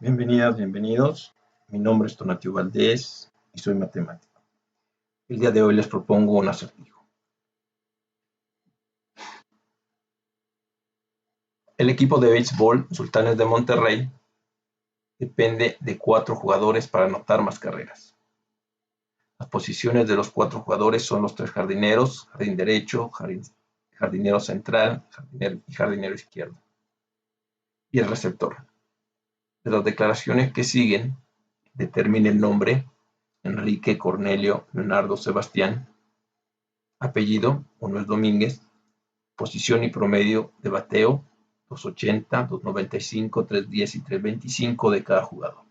Bienvenidas, bienvenidos. Mi nombre es Tonatio Valdés y soy matemático. El día de hoy les propongo un acertijo. El equipo de béisbol Sultanes de Monterrey depende de 4 jugadores para anotar más carreras. Las posiciones de los 4 jugadores son los 3 jardineros, jardín derecho, jardinero central y jardinero izquierdo. Y el receptor. De las declaraciones que siguen, determine el nombre: Enrique, Cornelio, Leonardo, Sebastián. Apellido: Manuel Domínguez. Posición y promedio de bateo: 280, 295, 310 y 325 de cada jugador.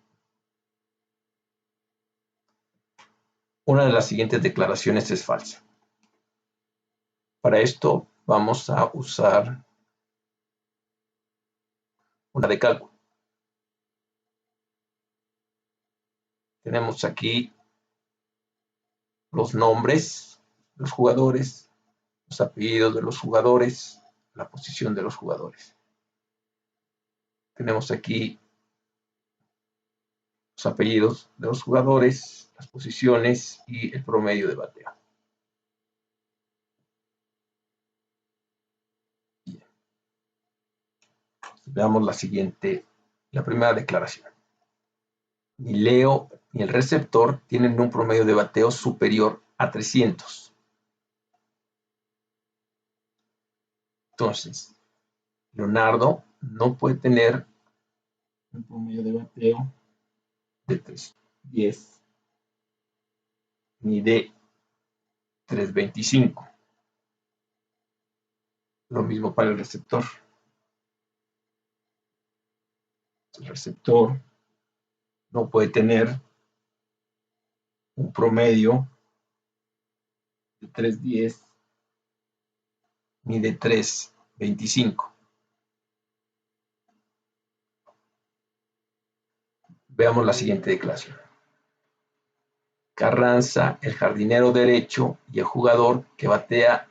Una de las siguientes declaraciones es falsa. Para esto vamos a usar una de cálculo. Tenemos aquí los nombres de los jugadores, los apellidos de los jugadores, la posición de los jugadores. Tenemos aquí los apellidos de los jugadores, las posiciones y el promedio de bateo. Bien. Veamos la primera declaración. Ni Leo ni el receptor tienen un promedio de bateo superior a 300. Entonces, Leonardo no puede tener un promedio de bateo de 310 ni de 325. Lo mismo para el receptor. El receptor no puede tener un promedio de 310 ni de 325. Veamos la siguiente declaración. Carranza, el jardinero derecho, y el jugador que batea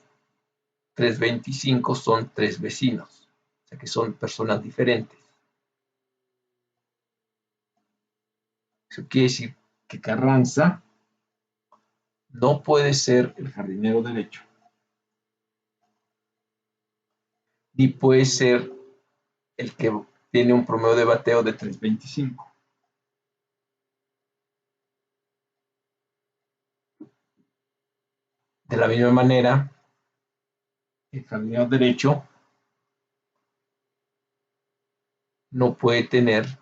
325 son 3 vecinos, o sea que son personas diferentes. Eso quiere decir que Carranza no puede ser el jardinero derecho, ni puede ser el que tiene un promedio de bateo de 325. De la misma manera, el jardinero derecho no puede tener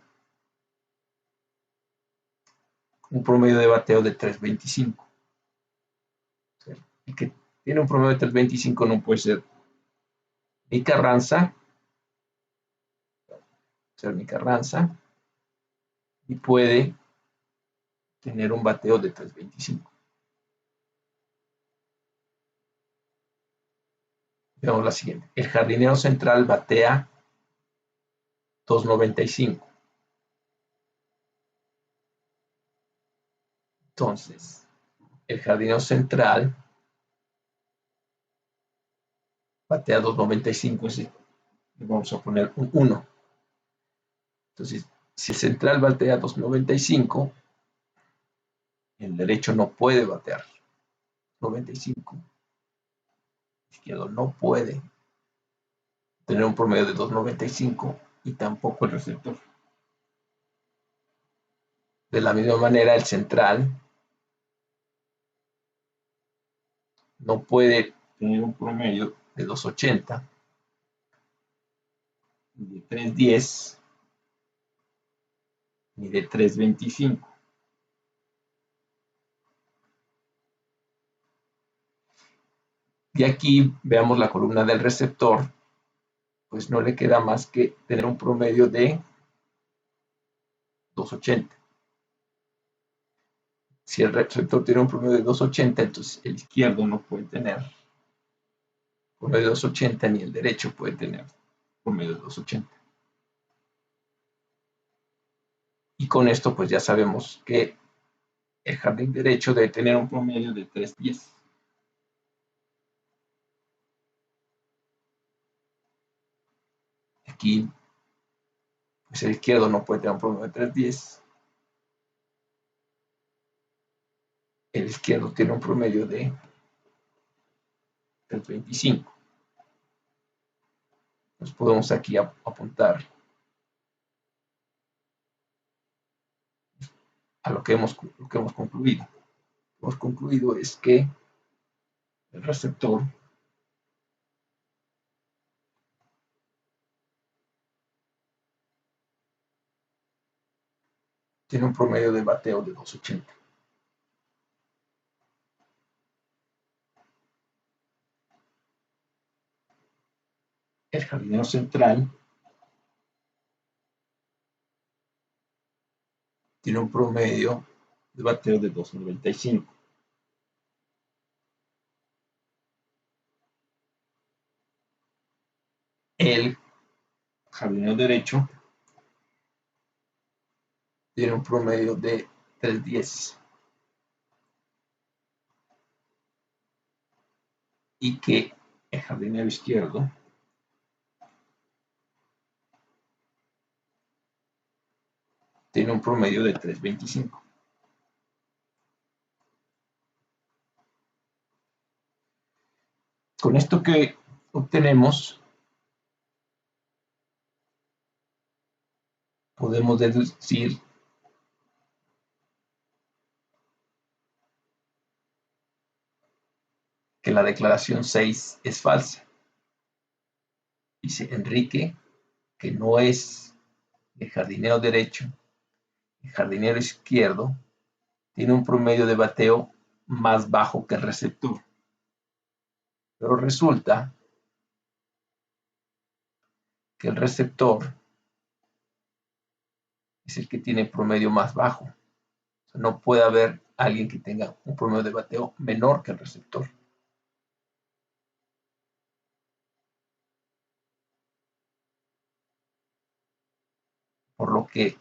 un promedio de bateo de 325. O sea, el que tiene un promedio de 325 no puede ser ni Carranza, y puede tener un bateo de 325. Veamos la siguiente. El jardinero central batea 295. Entonces, el jardinero central batea 295, así le vamos a poner un 1. Entonces, si el central batea 295, el derecho no puede batear 95. El izquierdo no puede tener un promedio de 295 y tampoco el receptor. De la misma manera, el central no puede tener un promedio de 280, ni de 310, ni de 325. Y aquí veamos la columna del receptor, pues no le queda más que tener un promedio de 280. Si el receptor tiene un promedio de 280, entonces el izquierdo no puede tener promedio de 280, ni el derecho puede tener promedio de 280. Y con esto pues ya sabemos que el jardín derecho debe tener un promedio de 310. Aquí pues el izquierdo no puede tener un promedio de 310. El izquierdo tiene un promedio de 325. Nos podemos aquí apuntar a lo que hemos concluido. Lo que hemos concluido es que el receptor tiene un promedio de bateo de 280. El jardinero central tiene un promedio de bateo de 295. El jardinero derecho tiene un promedio de 310. Y que el jardinero izquierdo tiene un promedio de 325. Con esto que obtenemos, podemos deducir que la declaración 6 es falsa. Dice Enrique que no es el jardinero derecho, el jardinero izquierdo tiene un promedio de bateo más bajo que el receptor. Pero resulta que el receptor es el que tiene promedio más bajo. O sea, no puede haber alguien que tenga un promedio de bateo menor que el receptor. Por lo que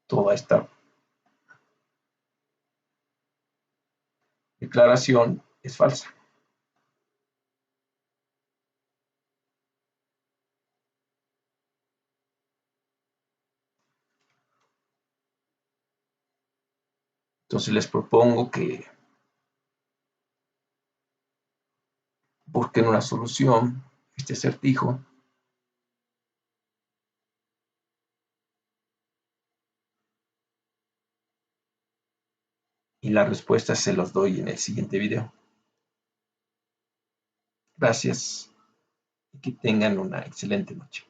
toda esta declaración es falsa. Entonces les propongo que busquen una solución a este acertijo y las respuestas se las doy en el siguiente video. Gracias y que tengan una excelente noche.